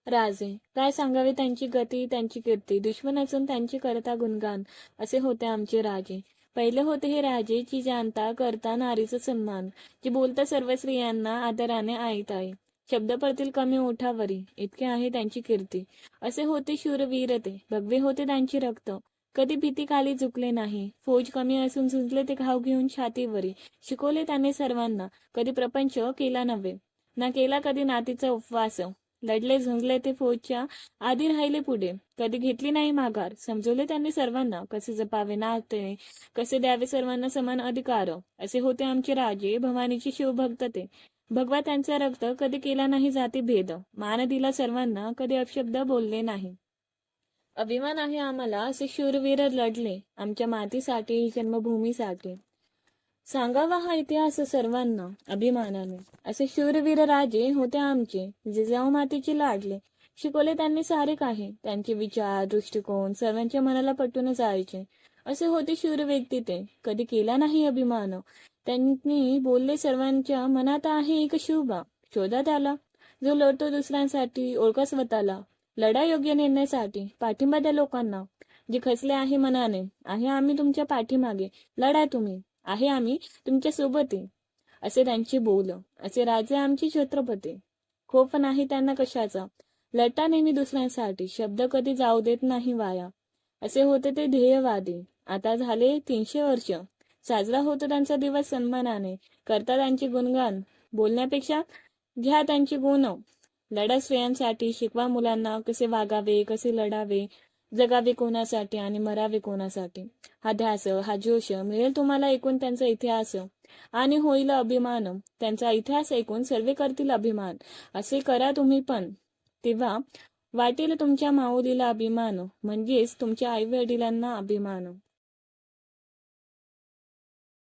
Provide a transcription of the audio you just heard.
राजे काय सांगावे त्यांची गती त्यांची कीर्ती, दुश्मन असून त्यांची करता गुणगान, असे होते आमचे राजे. पहिले होते हे राजे जी जाणता करता नारीचा सन्मान, जी बोलता सर्व स्त्रियांना आदराने आईत आई. शब्द पडतील कमी ओठावरी, इतके आहे त्यांची कीर्ती. असे होते शूरवीर ते, भगवे होते त्यांची रक्त, कधी भीती खाली झुकले नाही. फौज कमी असून झुंजले ते घाव घेऊन छातीवरी. शिकवले त्याने सर्वांना, कधी प्रपंच केला नव्हे, ना केला कधी नातीचा उपवास. लढले झुंजले ते फौजच्या आधी राहिले पुढे, कधी घेतली नाही माघार. समजवले त्यांनी सर्वांना, कसे जपावे नाते, कसे द्यावे सर्वांना समान अधिकार. असे होते आमचे राजे, भवानीचे शिवभक्त ते. भगवा त्यांचा रक्त, कधी केला नाही जाती भेद. मान दिला सर्वांना, कधी अपशब्द बोलले नाही. अभिमान आहे आम्हाला, असे शूरवीर लढले आमच्या मातीसाठी, जन्मभूमीसाठी. सांगावा हा इतिहास सर्वांना अभिमानाने. असे शूरवीर राजे होते आमचे, जिजाऊ मातीचे लाडले. शिकवले त्यांनी सारे काही, त्यांचे विचार दृष्टिकोन सर्वांच्या मनाला पटून जायचे. असे होते शूर व्यक्ती ते, कधी केला नाही अभिमान. त्यांनी बोलले सर्वांच्या मनात आहे एक शिवबा, शोधा त्याला जो लढतो दुसऱ्यांसाठी, ओळखा स्वतःला. लढा योग्य निर्णयासाठी, पाठिंबा द्या लोकांना. जे खचले आहे मनाने, आहे आम्ही तुमच्या पाठीमागे, लढा तुम्ही, आहे आम्ही तुमच्या सोबत. असे त्यांचे बोल, असे राजे आमचे छत्रपती. खोप नाही त्यांना कशाचा, लढता नेहमी दुसऱ्यांसाठी, शब्द कधी जाऊ देत नाही वाया. असे होते ते ध्येयवादी. आता झाले 300 वर्ष, साजरा होतो त्यांचा दिवस सन्मानाने. करता त्यांचे गुणगान, बोलण्यापेक्षा घ्या त्यांचे गुण. लढा स्त्रियांसाठी, शिकवा मुलांना कसे वागावे, कसे लढावे, जगावे कोणासाठी आणि मरावे कोणासाठी. हा ध्यास, हा जोश मिळेल तुम्हाला ऐकून त्यांचा इतिहास, आणि होईल अभिमान. त्यांचा इतिहास ऐकून सर्व करतील अभिमान. असे करा तुम्ही पण, तेव्हा वाटेल तुमच्या माऊलीला अभिमान, म्हणजेच तुमच्या आई वडिलांना अभिमान.